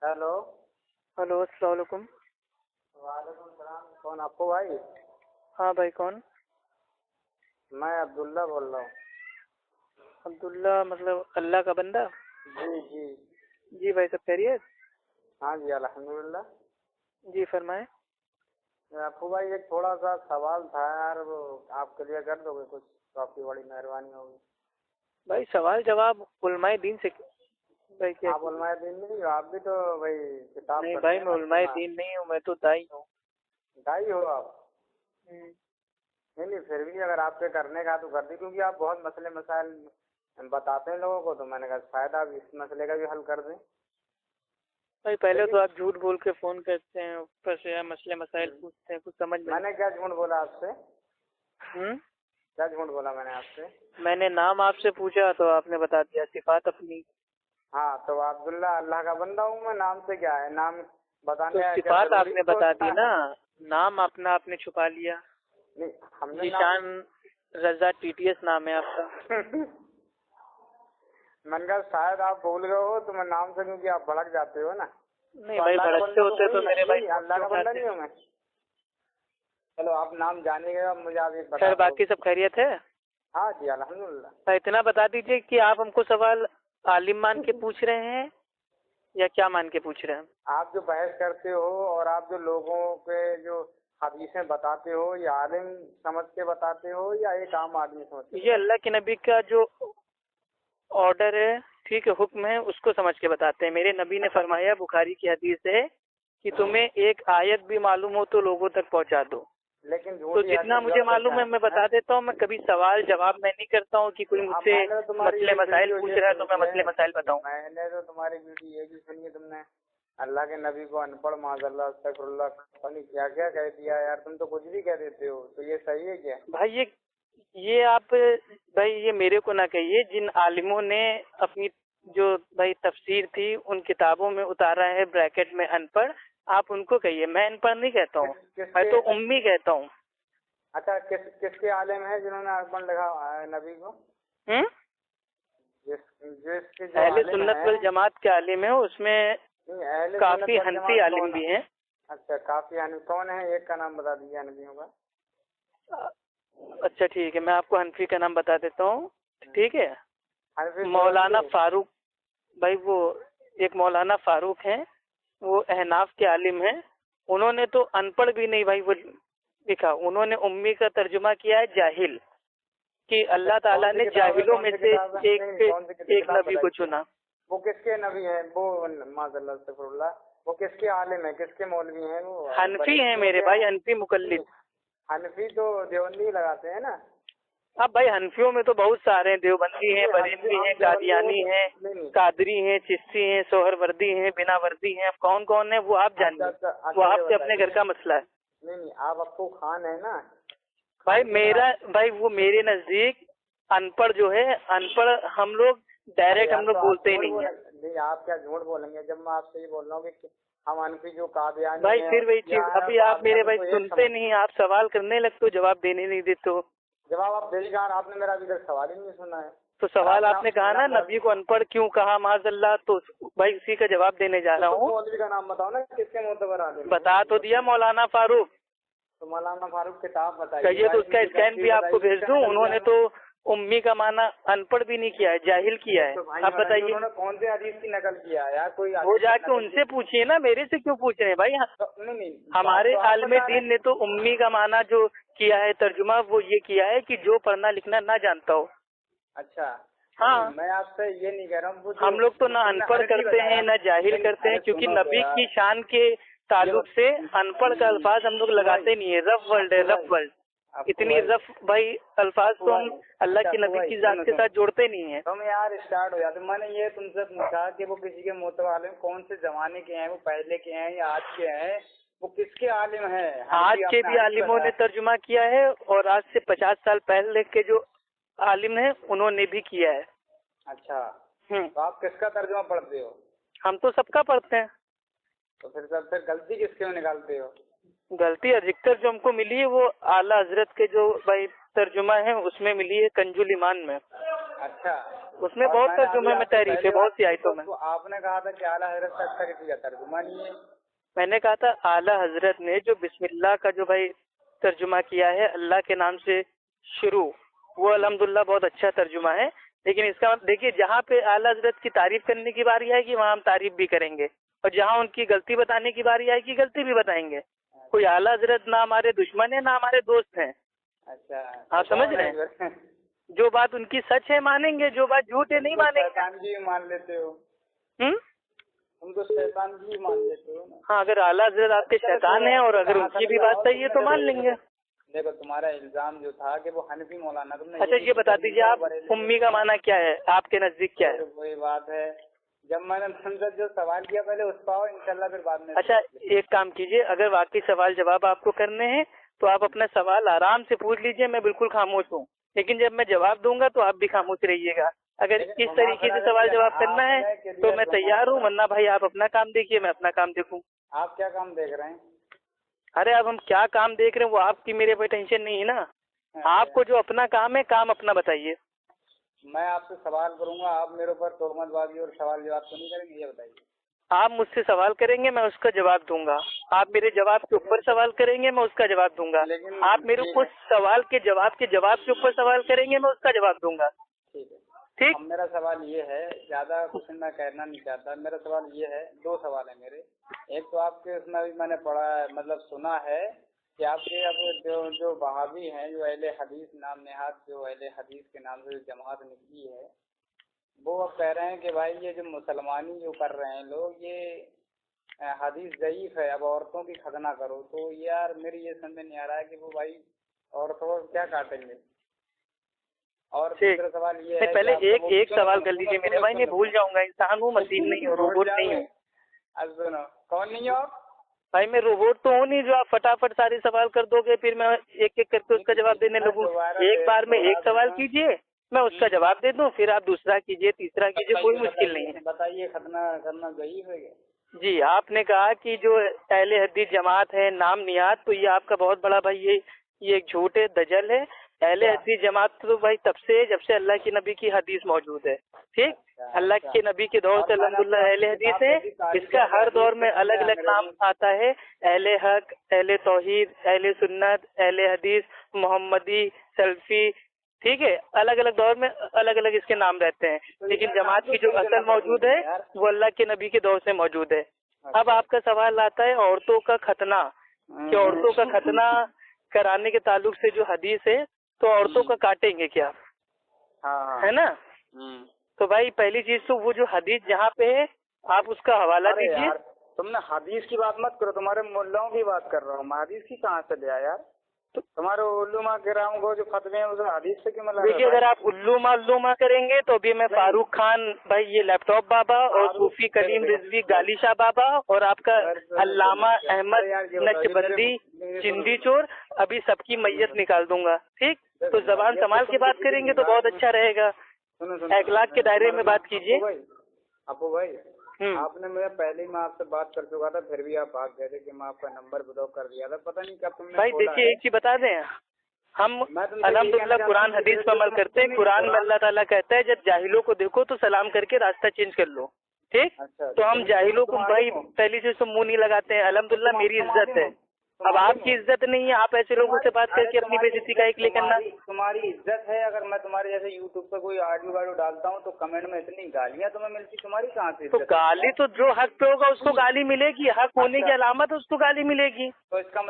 Hello. Hello, अस्सलाम वालेकुम। वालेकुम सलाम। कौन आपको भाई? हाँ भाई, कौन? मैं अब्दुल्ला बोल रहा हूँ। अब्दुल्ला मतलब अल्लाह का बंदा? जी जी। जी भाई, सब खैरियत? हाँ जी अल्हम्दुलिल्लाह। जी फरमाएं। आपको भाई एक थोड़ा सा सवाल था यार, वो आप क्लियर कर दोगे कुछ तो आपकी बड़ी मेहरबानी होगी। भाई सवाल जवाब उलमाए दीन से। भाई क्या? आप उलमाए दीन नहीं हो? आप भी तो भाई किताब नहीं पढ़ते भाई, हैं मैं ना, उलमाए सुना है। दीन नहीं हूँ, मैं तो दाई हूँ। दाई हो आप? हम्म। नहीं नहीं, फिर भी अगर आपके करने का तो कर दी, क्योंकि आप बहुत मसले मसाइल बताते हैं लोगों को, तो मैंने कहा शायद आप इस मसले का भी हल कर दें। भाई पहले तो लेकिन आप झूठ बोल के फोन करते हैं, ऊपर से आप मसले मसाइल पूछते हैं, कुछ समझ में मैंने क्या झूठ बोला आपसे? नहीं। क्या झूठ बोला मैंने आपसे? मैंने नाम आपसे पूछा तो आपने बता दिया सिफात अपनी। हाँ तो अब्दुल्ला अल्लाह का बंदा हूँ मैं, नाम से क्या है? नाम तो बताने का क्या सिफात जरूरी आपने बता होता दी है? ना, नाम अपना आपने छुपा लिया। नहीं हमने नाम जीशान रजा टीटीएस नाम है आपका। मैंने कहा शायद आप भूल गए हो, तो मैं नाम से, क्योंकि आप भड़क जाते हो ना। नहीं तो भाई, अल्लाह का भड़कते बंदा तो होते तो वही मेरे भाई नहीं, फोन अल्लाह क्यों का बंदा उठाते? नहीं हूँ मैं। चलो आप नाम जानिए, अब मुझे आप एक बता खैर, दो। बाकी सब खैरियत है? हाँ जी अल्हम्दुलिल्लाह। तो इतना बता दीजिए कि आप हमको सवाल आलिम मान के पूछ रहे हैं या क्या मान के पूछ रहे हैं? आप जो बहस करते हो और आप जो लोगों के जो हदीसें बताते हो, ये आलिम समझ के बताते हो या एक आम आदमी समझ के ये बताते अल्लाह के नबी का जो ऑर्डर है, ठीक है, हुक्म है, उसको समझ के बताते हैं। मेरे नबी ने हो? फरमाया, बुखारी की हदीस है कि तुम्हें एक आयत भी मालूम हो तो लोगों तक पहुंचा दो। लेकिन तो झूठी जितना हदीस मुझे जब तक मालूम है मैं बता देता हूँ। मैं कभी सवाल जवाब मैं नहीं करता हूँ कि कोई अब मुझसे मैंने तो तुम्हारी मसले एक मसाइल वीडियो पूछ ये रहा है तो सुनी मैं है, मसले मसाइल बताऊँ। मैंने तो तुम्हारी वीडियो ये भी सुनी है, तुमने अल्लाह के नबी को अनपढ़, माज़अल्लाह, अस्तगफुरुल्लाह, पता नहीं क्या क्या कह दिया यार। तुम तो कुछ भी कह देते हो, तो ये सही है क्या? भाई ये आप भाई ये मेरे को ना कहिए। जिन आलिमों ने अपनी जो भाई तफसीर थी उन किताबों में उतारा है ब्रैकेट में अनपढ़, आप उनको कहिए। मैं अनपढ़ नहीं कहता हूँ, मैं किसके? तो उम्मी कहता हूँ। अच्छा किसके आलिम है जिन्होंने अनपढ़ लिखा नबी को? हम्म। जिसके जो अहले आलिम सुन्नत है। वल जमात के आलिम है, उसमें नहीं, अहले सुन्नत काफी वल हनफी जमात आलिम कौन? भी हैं। अच्छा काफी हनफी कौन है? एक का नाम बता दीजिए हनफियों का। अच्छा ठीक है, मैं आपको हनफी का नाम बता देता हूँ। ठीक है। हनफी मौलाना देवबंदी। फारूक, भाई वो एक मौलाना फारूक हैं, वो अहनाफ के आलिम हैं। उन्होंने तो अनपढ़ भी नहीं भाई वो लिखा, उन्होंने उम्मी का तर्जुमा किया है जाहिल, कि अच्छा अल्लाह कौन ताला सी ने किताब है? जाहिलों कौन में सी से किताब है? नहीं नहीं, कौन सी एक किताब नबी को बताइए। चुना। वो किसके नबी हैं वो? माज़अल्लाह, अस्तगफुरुल्लाह। वो किसके आलिम है, किसके मौलवी हैं वो? हनफी हैं बरेलवियों मेरे के भाई, हैं? हनफी नहीं, मुकल्लिद। हनफी तो देवबंदी लगाते हैं ना। अब भाई हनफियों में तो बहुत सारे हैं, देवबंदी हैं, नहीं हनफी बरेलवी हैं, हम देवबंदियों को कादियानी तो हैं, नहीं नहीं। कादरी हैं, चिश्ती हैं, सोहरवर्दी हैं, बिनावर्दी हैं। अब कौन कौन है वो आप अच्छा जानिए, अच्छा वो अच्छा, ये आपसे अपने घर बताइए। का मसला है। नहीं नहीं, आप अप्पू खान है ना? भाई खान के मेरा, बाद भाई वो मेरे नजदीक अनपढ़ जो है, अनपढ़ हम लोग अरे डायरेक्ट हम यार लोग तो आप बोलते ही झूठ नहीं है। बोलेंगे? नहीं आप क्या झूठ बोलेंगे जब मैं आपसे ये बोल रहा हूँ कि हम अनफी जो कादियानी भाई है फिर वही क्या चीज, है, अभी आप मेरे कादियानी भाई को एक सुनते समझ। नहीं, आप सवाल करने लगते हो, जवाब देने नहीं देते हो। जवाब आप दे ही कहा, आपने मेरा अभी तक सवाल ही नहीं सुना है। तो और सवाल आपने आपने कहा ना नबी को अनपढ़ क्यों कहा माज़अल्लाह, तो भाई उसी का जवाब देने जा रहा तो हूँ। मौलवी का नाम बताओ ना, किसके मोतबर आलिम है? बता तो दिया, मौलाना फारूक। तो मौलाना फारूक किताब बताइए कहिए तो भाई, उसका उनकी स्कैन भी तफसीर आपको बताइए, भेज इसका दूं। निकल उन्होंने जाएगा। तो उम्मी का माना अनपढ़ भी नहीं किया है, जाहिल किया है। तो भाई आप बताइए बताइए, उन्होंने कौन से हदीस की नकल किया है यार? कोई वो हदीस की जाके नकल की? उनसे पूछिए ना, मेरे से क्यों पूछ रहे हैं भाई? तो नहीं नहीं, बात हमारे तो आप आलिम बता रहे दीन हैं। ने तो उम्मी का माना जो किया है तर्जुमा, वो ये किया है कि जो पढ़ना लिखना ना जानता हो। अच्छा हाँ, मैं आपसे ये नहीं कह रहा हूँ, वो जो हम लोग तो जो ना तुमने अनपढ़ हनफी करते बताया। हैं ना जाहिल नहीं नहीं, करते हैं, अरे क्योंकि सुनो तो नबी यार। की शान के ये ताल्लुक से अनपढ़ का नहीं, अल्फाज हम लोग अप्पू भाई, लगाते नहीं है। रफ वर्ल्ड है, अप्पू रफ भाई, वर्ल्ड। अप्पू इतनी भाई, रफ भाई अल्फाज अप्पू तो भाई। हम अल्लाह अच्छा के अप्पू नबी भाई की सुनो जात के सुनो, साथ जोड़ते नहीं है। तुम यार स्टार्ट हो जाते। मैंने ये तुमसे पूछा कि वो किसी के मोतबर आलिम कौन से जमाने के हैं, वो पहले के हैं या आज के हैं? वो किसके आलिम है? आज हनफी के आपने भी हनफी आलिमों ने बताया। तर्जुमा किया है और आज से 50 साल पहले के जो आलिम हैं उन्होंने भी किया है। अच्छा हम्म। तो आप किसका तर्जुमा पढ़ते हो? हम तो सबका पढ़ते हैं। तो फिर गलती किसके में निकालते हो? गलती अधिकतर जो हमको मिली है वो आला हजरत के जो भाई तर्जुमा है उसमें मिली है, कंजुल ईमान में। अच्छा اس میں بہت ترجمے میں تحریف ہے، بہت سی آیتوں میں. آپ نے کہا تھا کہ اعلیٰ حضرت کا اچھا کسی کا ترجمہ نہیں ہے. میں نے کہا تھا اعلیٰ حضرت نے جو بسم اللہ کا جو بھائی ترجمہ کیا ہے اللہ کے نام سے شروع، وہ الحمدللہ بہت اچھا ترجمہ ہے. لیکن اس کا دیکھیے جہاں پہ اعلیٰ حضرت کی تعریف کرنے کی باری آئے گی وہاں ہم تعریف بھی کریں گے، اور جہاں ان کی غلطی بتانے کی باری آئے گی غلطی بھی بتائیں گے. کوئی اعلیٰ حضرت نہ ہمارے دشمن ہیں نہ ہمارے دوست ہیں. اچھا آپ سمجھ رہے ہیں؟ جو بات ان کی سچ ہے مانیں گے، جو بات جھوٹ ہے نہیں مانیں گے. شیطان جی مان لیتے ہو تم تو، شیطان جی مان لیتے ہو نا. ہاں اگر اعلیٰ حضرت آپ کے شیطان ہیں اور اگر ان کی بھی بات صحیح ہے تو مان لیں گے. دیکھو تمہارا الزام جو تھا کہ وہ حنفی مولانا، تم نے اچھا یہ بتا دیجیے آپ امی کا معنی کیا ہے آپ کے نزدیک کیا ہے؟ وہی بات ہے، جب میں نے تم سے جو سوال کیا پہلے اس پاؤ انشاءاللہ پھر بعد میں. اچھا ایک کام کیجیے، اگر واقعی سوال جواب آپ کو کرنے ہیں تو آپ اپنا سوال آرام سے پوچھ لیجیے، میں بالکل خاموش ہوں. لیکن جب میں جواب دوں گا تو آپ بھی خاموش رہیے گا. اگر اس طریقے سے سوال جواب کرنا ہے تو میں تیار ہوں، ورنہ بھائی آپ اپنا کام دیکھیے میں اپنا کام دیکھوں. آپ کیا کام دیکھ رہے ہیں؟ ارے اب ہم کیا کام دیکھ رہے ہیں وہ آپ کی میرے پہ ٹینشن نہیں ہے نا. آپ کو جو اپنا کام ہے کام اپنا بتائیے. میں آپ سے سوال کروں گا، آپ میرے اوپر تہمت بازی اور سوال جواب تو نہیں کریں گے، یہ بتائیے. آپ مجھ سے سوال کریں گے میں اس کا جواب دوں گا، آپ میرے جواب کے اوپر سوال کریں گے میں اس کا جواب دوں گا. آپ میرے اوپر سوال کے جواب کے اوپر سوال کریں گے میں اس کا جواب دوں گا. ٹھیک ہے ٹھیک. میرا سوال یہ ہے، زیادہ کچھ میں کہنا نہیں چاہتا. میرا سوال یہ ہے، دو سوال ہیں میرے. ایک تو آپ کے اس میں بھی میں نے پڑھا ہے، مطلب سنا ہے کہ آپ کے اب جو وہابی ہیں، جو اہل حدیث نام نہاد، جو اہل حدیث کے نام سے جو جماعت نکلی ہے، وہ اب کہہ رہے ہیں کہ بھائی یہ جو مسلمانی جو کر رہے ہیں لوگ، یہ حدیث ضعیف ہے، اب عورتوں کی ختنہ کرو. تو یار میری یہ سمجھ نہیں آ رہا ہے کہ وہ بھائی عورتوں کو کیا کاٹیں گے. اور دوسرا سوال یہ ہے، پہلے ایک سوال کر لیجیے میرے بھائی، میں بھول جاؤں گا. انسان ہوں، مشین نہیں ہوں، روبوٹ نہیں ہوں. سنو، کون نہیں ہو بھائی؟ میں روبوٹ تو ہوں نہیں جو آپ فٹافٹ سارے سوال کر دو گے پھر میں ایک ایک کر کے اس کا جواب دینے لگوں. ایک بار میں ایک سوال کیجیے میں اس کا جواب دے دوں، پھر آپ دوسرا کیجیے، تیسرا کیجیے، کوئی مشکل نہیں ہے. بتائیے ختنہ کرنا ضعیف ہے کیا؟ جی آپ نے کہا کہ جو اہل حدیث جماعت ہے نام نیاد، تو یہ آپ کا بہت بڑا بھائی یہ ایک جھوٹ ہے، دجل ہے. اہل حدیث جماعت تو بھائی تب سے جب سے اللہ کے نبی کی حدیث موجود ہے. ٹھیک، اللہ کے نبی کے دور سے الحمدللہ اہل حدیث ہے. اس کا ہر دور میں الگ الگ نام آتا ہے، اہل حق، اہل توحید، اہل سنت، اہل حدیث، محمدی، سلفی. ٹھیک ہے، الگ الگ دور میں الگ الگ اس کے نام رہتے ہیں. لیکن جماعت کی جو اصل موجود ہے وہ اللہ کے نبی کے دور سے موجود ہے. اب آپ کا سوال آتا ہے عورتوں کا ختنہ، کہ عورتوں کا ختنہ کرانے کے تعلق سے جو حدیث ہے تو عورتوں کا کاٹیں گے کیا، ہے نا؟ تو بھائی پہلی چیز تو وہ جو حدیث جہاں پہ ہے آپ اس کا حوالہ دیجیے. تم نے حدیث کی بات مت کرو، تمہارے مولاؤں کی بات کر رہا ہوں میں. حدیث کی کہاں سے لیا یار؟ تمہارے علماء کرام کو جو فتوے ہیں وہ حدیث سے کیوں ملا؟ دیکھیے اگر آپ علومہ کریں گے تو ابھی میں فاروق خان بھائی، یہ لیپ ٹاپ بابا اور صوفی کلیم رضوی گالی شاہ بابا اور آپ کا علامہ احمد نقشبندی چندی چور، ابھی سب کی میت نکال دوں گا. ٹھیک، تو زبان سنبھال کے بات کریں گے تو بہت اچھا رہے گا. اخلاق کے دائرے میں بات کیجیے. ابو بھائی آپ نے مجھے پہلے ہی میں آپ سے بات کر چکا تھا، پھر بھی آپ گئے تھے کہ میں آپ کا نمبر بلاک کر دیا تھا. پتہ نہیں کب تم نے. بھائی دیکھیے ایک چیز بتا دیں، ہم الحمدللہ قرآن حدیث پر عمل کرتے ہیں. قرآن میں اللہ تعالیٰ کہتا ہے جب جاہلوں کو دیکھو تو سلام کر کے راستہ چینج کر لو. ٹھیک، تو ہم جاہلوں کو بھائی پہلی چیز تو منہ نہیں لگاتے ہیں. الحمدللہ میری عزت ہے. اب آپ کی عزت نہیں ہے، آپ ایسے لوگوں سے بات کر کے اپنی بے عزتی کا ایک لے کرنا. تمہاری عزت ہے، اگر میں تمہارے جیسے یوٹیوب پہ کوئی آڈیو ڈالتا ہوں تو کمنٹ میں اتنی گالیاں تمہیں ملتی، تمہاری کہاں سے؟ تو گالی تو جو حق پہ ہوگا اس کو گالی ملے گی، حق ہونے کی علامت اس کو گالی ملے گی.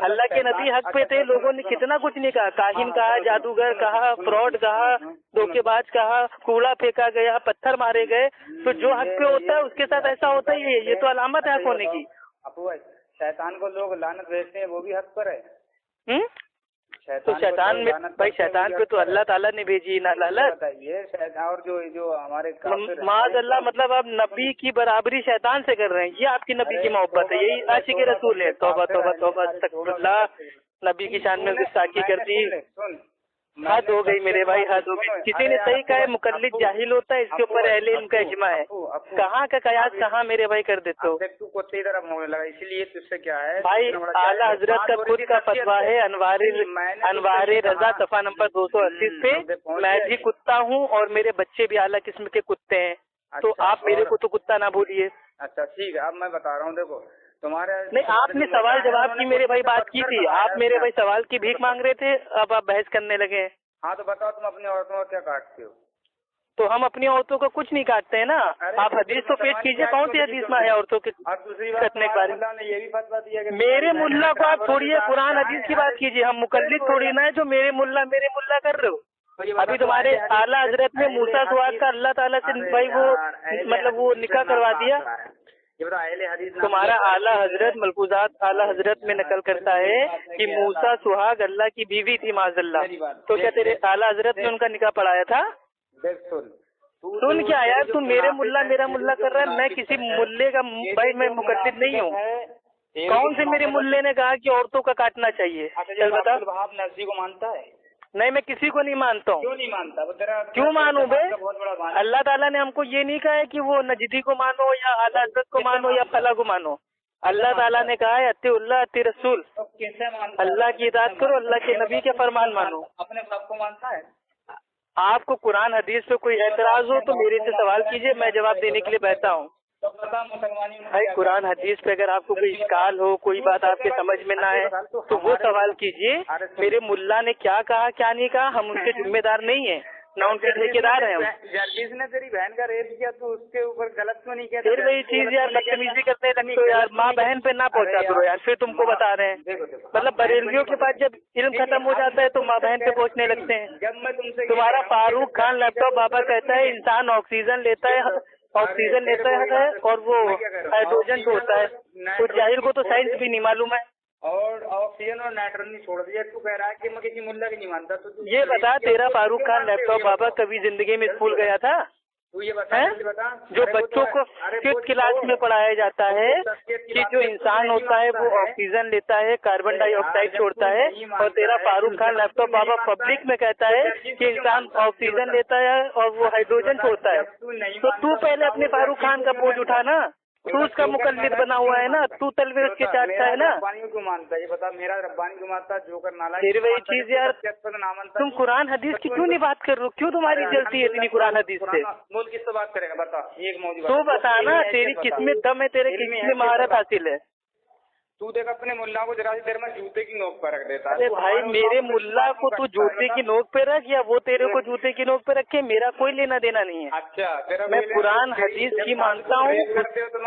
اللہ کے نبی حق پہ تھے، لوگوں نے کتنا کچھ نہیں کہا، کاہن کہا، جادوگر کہا، فراڈ کہا، دھوکے باز کہا، کوڑا پھینکا گیا، پتھر مارے گئے. تو جو حق پہ ہوتا ہے اس کے ساتھ ایسا ہوتا ہی ہے، یہ تو علامت ہے حق ہونے کی. شیطان کو لوگ لعنت بھیجتے ہیں، وہ بھی حق پر ہے. تو شیطان میں بھائی شیطان پہ تو اللہ تعالیٰ نے بھیجی نا لعنت. اور جو ہمارے معاذ اللہ، مطلب آپ نبی کی برابری شیطان سے کر رہے ہیں. یہ آپ کی نبی کی محبت ہے، یہی عاشق رسول ہے. توبہ توبہ توبہ، استغفر اللہ. نبی کی شان میں گستاخی کر دی. हद हो गई मेरे भाई, हद हो गई। किसी ने सही कहा है मुकल्लिद जाहिल होता है, इसके ऊपर अहले इल्म का इजमा है। कहाँ का कयास कहाँ मेरे भाई कर देते हो। तू कुत्ते की तरफ होने लगा, इसलिए तुझसे क्या है भाई आला हजरत का खुद का फतवा है अनवारे रजा सफा नंबर 280 पे, मैं भी कुत्ता हूँ और मेरे बच्चे भी आला किस्म के कुत्ते हैं, तो आप मेरे को तो कुत्ता ना बोलिए। अच्छा ठीक है, अब मैं बता रहा हूँ, देखो तुम्हारे नहीं, आपने सवाल जवाब की मेरे भाई बात की थी, आप मेरे भाई सवाल की भीख मांग रहे थे, अब आप बहस करने लगे हैं। हाँ तो बताओ तुम अपनी औरतों को क्या काटते हो। तो हम अपनी औरतों को कुछ नहीं काटते हैं ना, आप हदीस तो पेश कीजिए, कौन सी हदीस में है औरतों के कटने के बारे में। ये भी फतवा दिया कि मेरे मुल्ला को आप छोड़िए, कुरान हदीस की बात कीजिए, हम मुकल्लिद थोड़ी ना है जो मेरे मुल्ला कर रहे हो। अभी तुम्हारे आला हजरत ने मूसा सुवाद का अल्लाह ताला से भाई वो मतलब वो निकाह करवा दिया। तुम्हारा आला हजरत मलफूजात आला हजरत में नकल करता है कि मूसा सुहाग अल्लाह की बीवी थी माज़अल्लाह, तो क्या तेरे आला हजरत ने उनका निकाह पढ़ाया था। सुन क्या यार, तू मेरे मुल्ला मेरा मुल्ला कर रहा है, मैं किसी मुल्ले का भाई मैं मुकद्दिर नहीं हूँ। कौन से मेरे मुल्ले ने कहा कि औरतों का काटना चाहिए। चल बता, आप नजदी को मानता है। नहीं मैं किसी को नहीं मानता हूँ। क्यों नहीं मानता, वो तेरा क्यों मानूं बे, बहुत बड़ा अल्लाह ताला ने हमको ये नहीं कहा है कि वो नजदी को मानो या आला हजरत को मानो या फला को मानो। अल्लाह ताला ने कहा है अत्तिउल्लाह अत्ति रसूल, कैसे मानता, अल्लाह की इताअत करो, अल्लाह के नबी के फरमान मानो। अपने सबको मानता है। आपको कुरान हदीस पे कोई एतराज हो तो मेरे से सवाल कीजिए, मैं जवाब देने के लिए बैठा हूँ। तो पता मुसलमानी भाई कुरान हदीस पे अगर आपको कोई इश्काल हो, कोई बात आपके समझ में ना आए तो वो सवाल कीजिए। मेरे मुल्ला ने क्या कहा क्या नहीं कहा, हम उनके जिम्मेदार नहीं है, ना उनके ठेकेदार हैं हम। जिसने तेरी बहन का रेप किया तो उसके ऊपर गलत क्यों नहीं किया। फिर वही चीज यार, बदतमीजी करते लगते हो यार, माँ बहन पे ना पहुंचा करो यार, फिर तुमको बता रहे हैं। मतलब बरेलवियों के पास जब इल्म खत्म हो जाता है तो माँ बहन पे पहुंचने लगते हैं। जब मैं तुमसे तुम्हारा फारूक खान लैपटॉप बाबा कहता है इंसान ऑक्सीजन लेता है और वो हाइड्रोजन छोड़ता है, तो जाहिर को तो साइंस भी नहीं मालूम है। और ऑक्सीजन और नाइट्रोजन नहीं छोड़ दिया, तू कह रहा है कि मैं किसी मुल्ला की नहीं मानता। तो ये बता, तेरा फारूक खान लैपटॉप बाबा कभी जिंदगी में स्कूल गया था। तू ये बता, जो बच्चों को 5th क्लास में पढ़ाया जाता है कि जो इंसान होता है वो ऑक्सीजन लेता है, कार्बन डाइऑक्साइड छोड़ता है, और तेरा फारूक खान लैपटॉप बाबा पब्लिक में कहता है कि इंसान ऑक्सीजन लेता है और वो हाइड्रोजन छोड़ता है। तो तू पहले अपने फारूक खान का बोझ उठा ना, तू उसका मुकल्लिद बना हुआ है ना, तू तलवे उसके चाटता है ना। रब्बानी क्यों मानता है ये बता, मेरा रब्बानी क्यों मानता, जो कर नाला फिर वही चीज यार, तुम कुरान हदीस की क्यों नहीं बात कर रहे हो, क्यों तुम्हारी जलती है इतनी कुरान हदीस से। बोल किससे बात करेगा, बता एक मौजूद तू बता ना, तेरी किसमें दम है, तेरे किसमें महारत हासिल है। तू देख अपने मुल्ला को जरा सी देर में जूते की नोक पर रख देता है। अरे भाई मेरे मुल्ला को तू जूते की नोक पे रख या वो तेरे को जूते की नोक पे रखे, मेरा कोई लेना देना नहीं है। अच्छा, मैं कुरान हदीस की मानता हूँ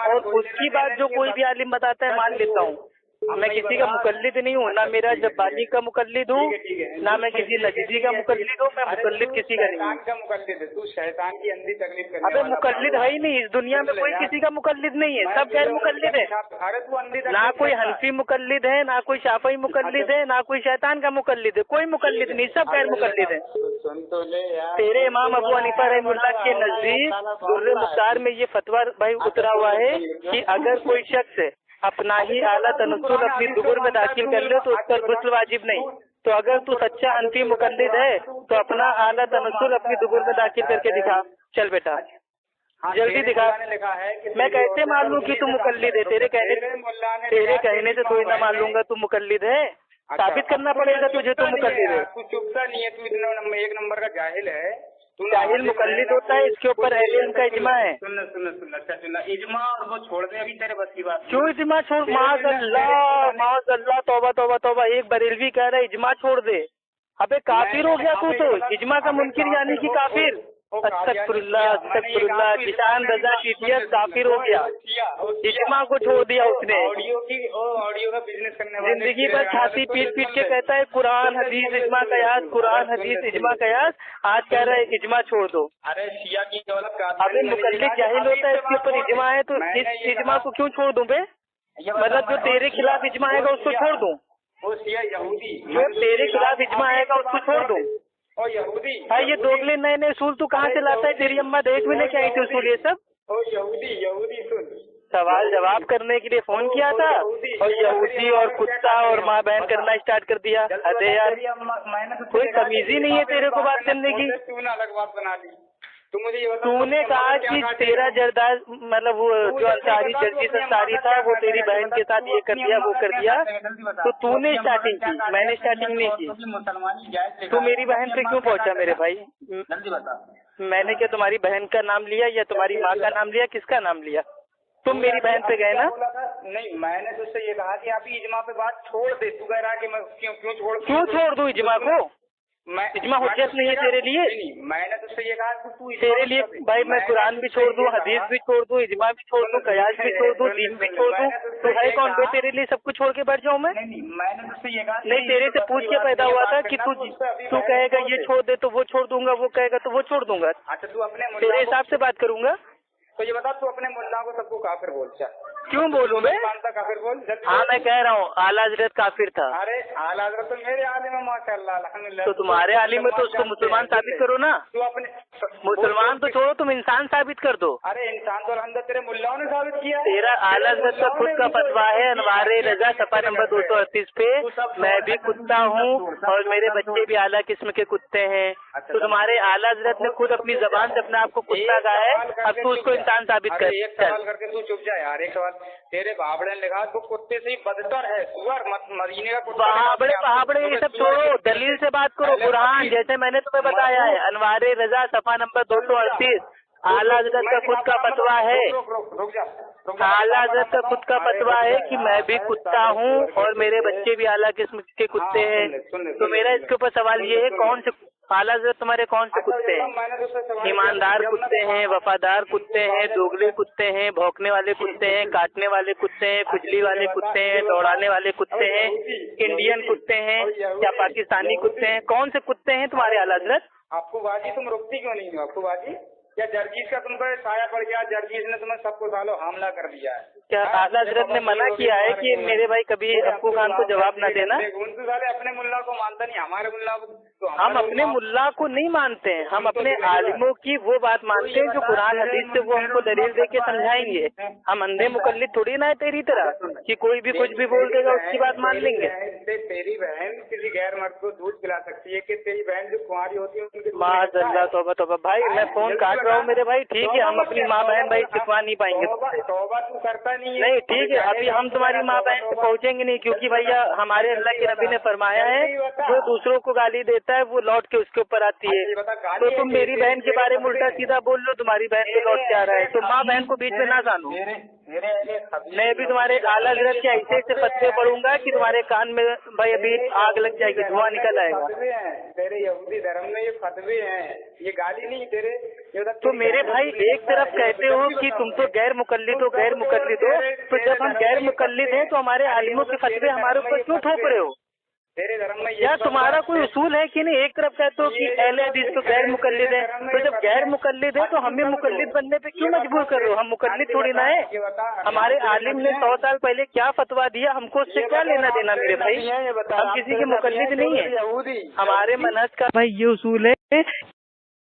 और उसकी बात जो कोई भी आलिम बताता है मान लेता हूँ। मैं किसी का मुकल्लिद नहीं हूँ, ना मेरा जब्बानी का मुकल्लिद हूँ, ना मैं किसी नजदी का मुकल्लिद हूँ, मैं मुकल्लिद किसी का नहीं हूँ। तू शैतान की अंधी तकलीफ कर। अबे मुकल्लिद है ही नहीं, इस दुनिया में कोई किसी का मुकल्लिद नहीं है, सब गैर मुकल्लिद है। अरे तू अंधी, ना कोई हनफी मुकल्लिद है, ना कोई शाफई मुकल्लिद है, ना कोई शैतान का मुकल्लिद है, कोई मुकल्लिद नहीं, सब गैर मुकल्लिद है। सुन तो ले यार, तेरे इमाम अबू हनीफा रहमतुल्लाह के नजदीक दुर्र मुख्तार में ये फतवा भाई उतरा हुआ है कि अगर कोई शख्स अपना ही आला तनस्सुल अपनी दुबुर में दाखिल कर ले तो उस पर गुस्ल वाजिब नहीं। तो अगर तू सच्चा हनफी मुकल्लिद है तो अपना आला तनस्सुल अपनी दुबुर में दाखिल करके दिखा। चल बेटा जल्दी दिखा। मैं कैसे मान लूँ कि तू मुकल्लिद है, तेरे कहने से थोड़ी ना मान लूंगा तू मुकल्लिद है, साबित करना पड़ेगा तुझे तू मुकल्लिद है। तू चुपता नहीं है, तू इतना एक नंबर का जाहिल है। जाहिल मुकल्लिद होता है, इसके ऊपर अहले इल्म का इजमा है। सुन इजमा और वो छोड़ दे, अभी तेरे बस की बात। क्यों इजमा छोड़, माज़अल्लाह तौबा तौबा तौबा, एक बरेलवी कह रहा है इजमा छोड़ दे। अबे काफिर हो गया तू तो, इजमा का मुनकिर यानी कि काफिर। अस्तगफिरुल्लाह, किसान रजा टीटीएस काफिर हो गया, इजमा को छोड़ दिया उसने। ऑडियो का बिजनेस करने वाले जिंदगी भर छाती पीट पीट के कहता है कुरान हदीस इजमा कयास, कुरान हदीस इजमा कयास, आज कह रहा है इजमा छोड़ दो। अरे शिया की दौलत का अबे मुकल्लिद जाहिल होता है, इसके ऊपर इजमा है तो इस इजमा को क्यों छोड़ दूं बे। मतलब जो तेरे खिलाफ इजमा आएगा उसको छोड़ दूं, वो शिया यहूदी जो तेरे खिलाफ इजमा आएगा उसको छोड़ दूं। और यहूदी भाई ये दोगले नए नए उसूल तू कहाँ से लाता है, तेरी अम्मा देख भी लेके आई थी उसूल ये सब। ओ यहूदी सुन, सवाल जवाब करने के लिए फोन किया था और यहूदी और कुत्ता और माँ बहन करना स्टार्ट कर दिया। अरे यार कोई तमीज ही नहीं है तेरे को बात करने की। तूने अलग बात बना ली। तू मुझे ये बता, तूने कहा कि तेरा जरदार मतलब वो जो अंसारी जर्जीस अंसारी था वो तेरी बहन के साथ ये कर दिया वो कर दिया, तो तूने स्टार्टिंग की, मैंने स्टार्टिंग नहीं की। तू मेरी बहन पे क्यों पहुंचा मेरे भाई? जल्दी बता। मैंने क्या तुम्हारी बहन का नाम लिया या तुम्हारी माँ का नाम लिया? किसका नाम लिया? तुम मेरी बहन पे गए ना? नहीं, मैंने तुझसे ये कहा कि आप इजमा पे बात छोड़ दे। तू कह रहा कि मैं क्यों छोड़ दूं इजमा को? इजमा हुज्जत नहीं है तेरे लिए? मैंने तुझसे ये कहा कि तू तेरे लिए भाई मैं कुरान भी छोड़ दूं, हदीस भी छोड़ दूं, इजमा भी छोड़ दूं, कयास भी छोड़ दूं, दीन भी छोड़ दूं, तो है कौन जो तेरे लिए सब कुछ छोड़ के बैठ जाऊं मैं? मैंने तुझसे ये कहा नहीं, तेरे से पूछ के पैदा हुआ था कि तू कहेगा ये छोड़ दे तो वो छोड़ दूंगा, वो कहेगा तो वो छोड़ दूंगा। अच्छा, तू अपने तेरे हिसाब से बात करूंगा। तो ये बता, तू अपने मुल्ला को सबको काफिर बोल चा? क्यों बोलूं मैं? काफिर बोल। हाँ मैं कह रहा हूँ आला हजरत काफिर था। अरे आला हजरत तो मेरे आलिम में माशाअल्लाह अल्हम्दुलिल्लाह। तो तुम्हारे आलिम में तो उसको मुसलमान साबित करो ना। तू अपने मुसलमान तो छोड़ो, तुम इंसान साबित कर दो। अरे इंसान तो अल्हम्दुलिल्लाह तेरे मुल्लाओं ने साबित किया। तेरा आला हजरत का खुद का फतवा है अनवारे रजा सफा नंबर 238 पे, मैं भी कुत्ता हूँ और मेरे बच्चे भी आला किस्म के कुत्ते हैं। तो तुम्हारे आला हजरत ने खुद अपनी जबान से अपने आप को कुत्ता कहा है, अब तू उसको इंसान साबित कर। एक सवाल करके तू चुप जा यार। एक सवाल, तेरे बाबड़े ने लिखा तो कुत्ते से ही बदतर है सुअर, मदीने का कुत्ता। बाबड़े ये सब छोड़ो, दलील से बात करो। कुरान जैसे मैंने तुम्हें बताया है अनवारे रजा सफा नंबर 238, आला हजरत का खुद का फतवा है। आला हजरत का खुद का फतवा है कि मैं भी कुत्ता हूँ और मेरे बच्चे भी आला किस्म के कुत्ते हैं। तो मेरा इसके ऊपर सवाल ये है, कौन से आला हजरत तुम्हारे कौन से कुत्ते हैं? ईमानदार कुत्ते हैं, वफादार कुत्ते हैं, दोगले कुत्ते हैं, भौंकने वाले कुत्ते हैं, काटने वाले कुत्ते हैं, खुजली वाले कुत्ते हैं, दौड़ाने वाले कुत्ते हैं, इंडियन कुत्ते हैं या पाकिस्तानी कुत्ते हैं? कौन से कुत्ते हैं तुम्हारे आला हजरत? आपको बाजी तुम रुकती क्यों नहीं हो? आपको बाजी क्या जर्जीज का तुम पर साया पड़ गया? जर्जीज ने तुम्हें सबको सालों हमला कर दिया है। क्या आला हजरत ने मना किया है कि मेरे भाई कभी अब्बू खान को जवाब न देना? अपने मुल्ला को मानता नहीं, हमारे मुल्ला को तो हम अपने मुल्ला को नहीं मानते हैं, हम अपने आलिमों की वो बात मानते हैं जो कुरान हदीस से वो हमको दलील दे के समझाएंगे। हम अंधे मुकल्लिद थोड़ी ना है तेरी तरह कि कोई भी कुछ भी बोल देगा उसकी बात मान लेंगे। तेरी बहन किसी गैर मर्द को दूध पिला सकती है कि तेरी बहन जो कुंवारी होती है? माज़अल्लाह, तौबा तौबा। भाई मैं फोन काट रहा हूँ मेरे भाई, ठीक है? हम अपनी माँ बहन भाई छिपवा नहीं पाएंगे। तौबा तू करता नहीं, ठीक है, अभी हम तुम्हारी माँ बहन से पहुँचेंगे नहीं, क्योंकि भैया हमारे अल्लाह के नबी ने फरमाया है जो दूसरों को गाली देता है वो लौट के उसके ऊपर आती है। तो तुम मेरी बहन के बारे में उल्टा सीधा बोल लो, तुम्हारी बहन पे लौट के आ रहा है, तो माँ बहन को बीच में ना जानो। मैं भी तुम्हारे आला हजरत के ऐसे फतवे पढ़ूंगा कि तुम्हारे कान में भाई अभी आग लग जाएगी, धुआं निकल आएगा। तेरे यहूदी धर्म में ये फतवे हैं, ये गाली नहीं तेरे। तो मेरे भाई एक तरफ कहते हो कि तुम तो गैर मुकल्लिद हो, गैर मुकल्लिद हो, तो जब हम गैर मुकल्लिद हैं तो हमारे आलिमों के फतवे हमारे ऊपर क्यों थोप रहे हो? तेरे धर्म में या तुम्हारा कोई उसूल है कि नहीं? एक तरफ कहते हो कि अहले हदीस तो गैर मुकल्लिद है, तो जब गैर मुकल्लिद है तो हमें मुकल्लिद बनने पे क्यों मजबूर कर रहे हो? हम मुकल्लिद थोड़ी ना है। हमारे आलिम ने 100 साल पहले क्या फतवा दिया, हमको उससे क्या लेना देना मेरे भाई? हम किसी के मुकल्लिद नहीं है। हमारे मनहज का भाई ये उसूल है